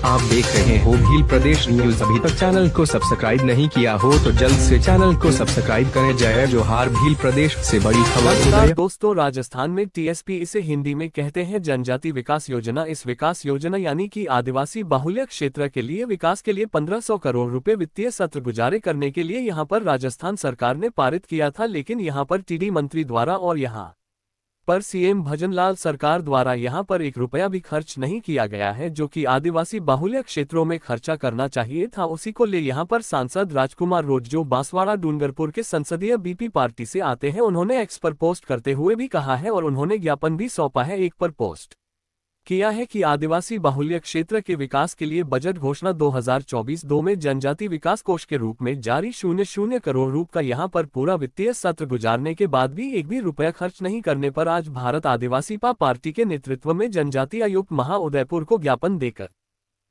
आप देख रहे हो भील प्रदेश न्यूज। अभी तक चैनल को सब्सक्राइब नहीं किया हो तो जल्द से चैनल को सब्सक्राइब करें। जय जोहार। भील प्रदेश से बड़ी खबर। दोस्तों, राजस्थान में टीएसपी, इसे हिंदी में कहते हैं जनजाति विकास योजना। इस विकास योजना यानी कि आदिवासी बाहुल्य क्षेत्र के लिए विकास के लिए 1500 करोड़ रुपए वित्तीय सत्र गुजारे करने के लिए यहां पर राजस्थान सरकार ने पारित किया था। लेकिन यहां पर टीडी मंत्री द्वारा और यहां पर सीएम भजनलाल सरकार द्वारा यहां पर 1 रुपया भी खर्च नहीं किया गया है, जो कि आदिवासी बाहुल्य क्षेत्रों में खर्चा करना चाहिए था। उसी को ले यहां पर सांसद राजकुमार रोज, जो बांसवाड़ा डूंगरपुर के संसदीय बीपी पार्टी से आते हैं, उन्होंने एक्स पर पोस्ट करते हुए भी कहा है और उन्होंने ज्ञापन भी सौंपा है, एक पर पोस्ट किया है कि आदिवासी बाहुल्य क्षेत्र के विकास के लिए बजट घोषणा 2024-2 में जनजाति विकास कोष के रूप में जारी 00 करोड़ रुपए का यहां पर पूरा वित्तीय सत्र गुजारने के बाद भी 1 भी रुपया खर्च नहीं करने पर आज भारत आदिवासी पार्टी के नेतृत्व में जनजाति आयुक्त महा उदयपुर को ज्ञापन देकर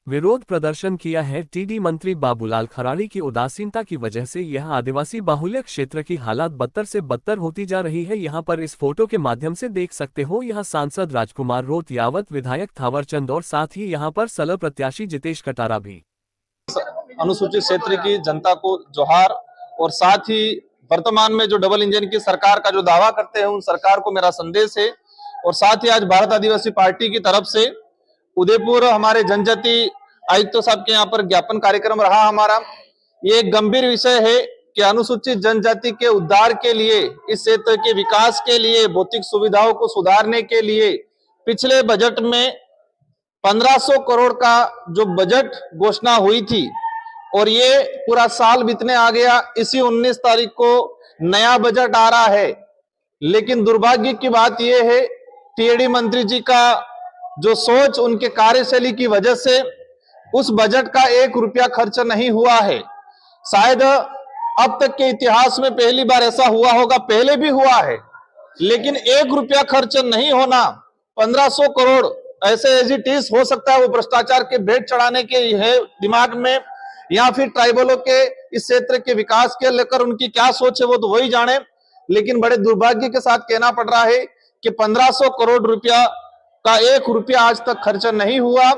विरोध प्रदर्शन किया है। टीडी मंत्री बाबूलाल खराड़ी की उदासीनता की वजह से यह आदिवासी बाहुल्य क्षेत्र की हालात बदतर से बदतर होती जा रही है। यहां पर इस फोटो के माध्यम से देख सकते हो, यह सांसद राजकुमार रोत, यावत विधायक थावरचंद और साथ ही यहां पर सलह प्रत्याशी जितेश कटारा भी। अनुसूचित क्षेत्र की जनता को जोहार, और साथ ही वर्तमान में जो डबल इंजन की सरकार का जो दावा करते हैं उन सरकार को मेरा संदेश है। और साथ ही आज भारत आदिवासी पार्टी की तरफ से उदयपुर हमारे जनजाति आयुक्त साहब के यहाँ पर ज्ञापन कार्यक्रम रहा हमारा। ये एक गंभीर विषय है कि अनुसूचित जनजाति के उद्धार के लिए, इस क्षेत्र के विकास के लिए, भौतिक सुविधाओं को सुधारने के लिए पिछले बजट में 1500 करोड़ का जो बजट घोषणा हुई थी और ये पूरा साल बीतने आ गया। इसी 19 तारीख को नया बजट आ रहा है, लेकिन दुर्भाग्य की बात यह है टीडी मंत्री जी का जो सोच, उनके कार्यशैली की वजह से उस बजट का 1 रुपया खर्च नहीं हुआ है। शायद अब तक के इतिहास में पहली बार ऐसा हुआ होगा, पहले भी हुआ है, लेकिन 1 रुपया खर्च नहीं होना, 1500 करोड़ ऐसे एज इट इज हो सकता है वो भ्रष्टाचार के भेंट चढ़ाने के है दिमाग में, या फिर ट्राइबलों के इस क्षेत्र के विकास के लेकर उनकी क्या सोच है वो तो वही जाने। लेकिन बड़े दुर्भाग्य के साथ कहना पड़ रहा है कि 1500 करोड़ रुपया का 1 रुपया आज तक खर्च नहीं हुआ।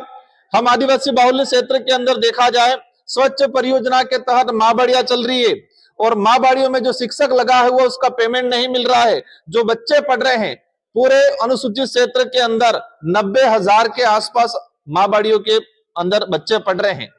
हम आदिवासी बाहुल्य क्षेत्र के अंदर देखा जाए, स्वच्छ परियोजना के तहत माँ बाड़ियां चल रही है और माँ बाड़ियों में जो शिक्षक लगा है वो उसका पेमेंट नहीं मिल रहा है। जो बच्चे पढ़ रहे हैं पूरे अनुसूचित क्षेत्र के अंदर 90,000 के आसपास माँ बाड़ियों के अंदर बच्चे पढ़ रहे हैं।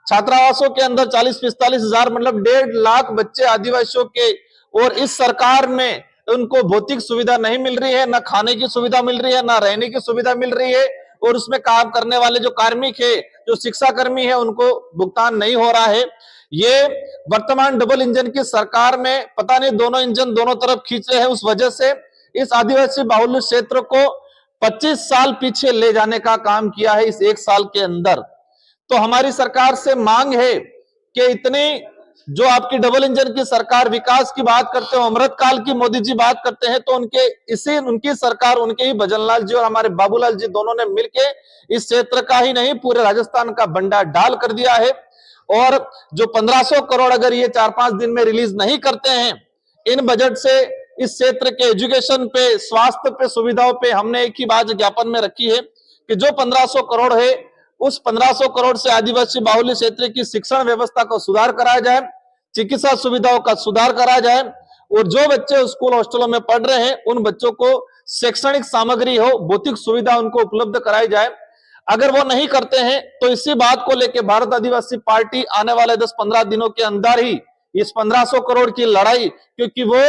छात्रावासों के अंदर 40-45 हजार, मतलब 1.5 लाख बच्चे आदिवासियों के, और इस सरकार में उनको भौतिक सुविधा नहीं मिल रही है, ना खाने की सुविधा मिल रही है, ना रहने की सुविधा मिल रही है, और उसमें काम करने वाले जो कार्मिक है, जो शिक्षा कर्मी है, उनको भुगतान नहीं हो रहा है। ये वर्तमान डबल इंजन की सरकार में पता नहीं दोनों इंजन दोनों तरफ खींच रहे हैं, उस वजह से इस आदिवासी बाहुल्य क्षेत्र को 25 साल पीछे ले जाने का काम किया है इस 1 साल के अंदर। तो हमारी सरकार से मांग है कि इतनी जो आपकी डबल इंजन की सरकार विकास की बात करते हो, अमृत काल की मोदी जी बात करते हैं, तो उनकी सरकार, उनके ही भजनलाल जी और हमारे बाबूलाल जी दोनों ने मिलके इस क्षेत्र का ही नहीं पूरे राजस्थान का बंडा डाल कर दिया है। और जो 1500 करोड़ अगर ये 4-5 दिन में रिलीज नहीं करते हैं इन बजट से, इस क्षेत्र के एजुकेशन पे, स्वास्थ्य पे, सुविधाओं पे, हमने एक ही बात ज्ञापन में रखी है कि जो 1500 करोड़ है उस 1500 करोड़ से आदिवासी बाहुल्य क्षेत्र की शिक्षण व्यवस्था को सुधार कराया जाए, चिकित्सा सुविधाओं का सुधार कराया जाए, और जो बच्चे स्कूल हॉस्टलों में पढ़ रहे हैं उन बच्चों को शैक्षणिक सामग्री हो, भौतिक सुविधा उनको उपलब्ध कराई जाए। अगर वो नहीं करते हैं तो इसी बात को लेकर भारत आदिवासी पार्टी आने वाले 10-15 दिनों के अंदर ही इस 1500 करोड़ की लड़ाई, क्योंकि वो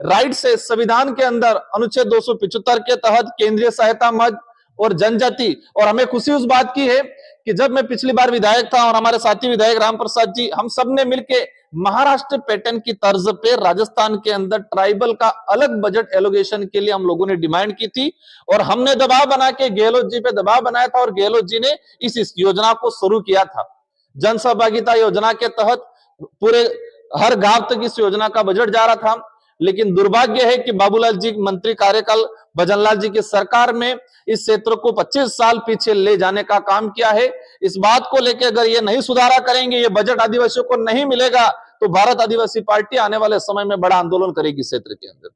राइट से संविधान के अंदर अनुच्छेद 275 के तहत केंद्रीय सहायता मद और जनजाति, और हमें खुशी उस बात की है कि जब मैं पिछली बार विधायक था और हमारे साथी विधायक राम प्रसाद जी, हम सब ने मिलकर महाराष्ट्र पैटर्न की तर्ज पे राजस्थान के अंदर ट्राइबल का अलग बजट एलोकेशन के लिए हम लोगों ने डिमांड की थी, और हमने दबाव बना के गहलोत जी पे दबाव बनाया था, और गहलोत जी ने इस योजना को शुरू किया था। जन सहभागिता योजना के तहत पूरे हर गांव तक इस योजना का बजट जा रहा था। लेकिन दुर्भाग्य है कि बाबूलाल जी मंत्री कार्यकाल भजनलाल जी की सरकार में इस क्षेत्र को 25 साल पीछे ले जाने का काम किया है। इस बात को लेकर अगर ये नहीं सुधारा करेंगे, ये बजट आदिवासियों को नहीं मिलेगा, तो भारत आदिवासी पार्टी आने वाले समय में बड़ा आंदोलन करेगी क्षेत्र के अंदर।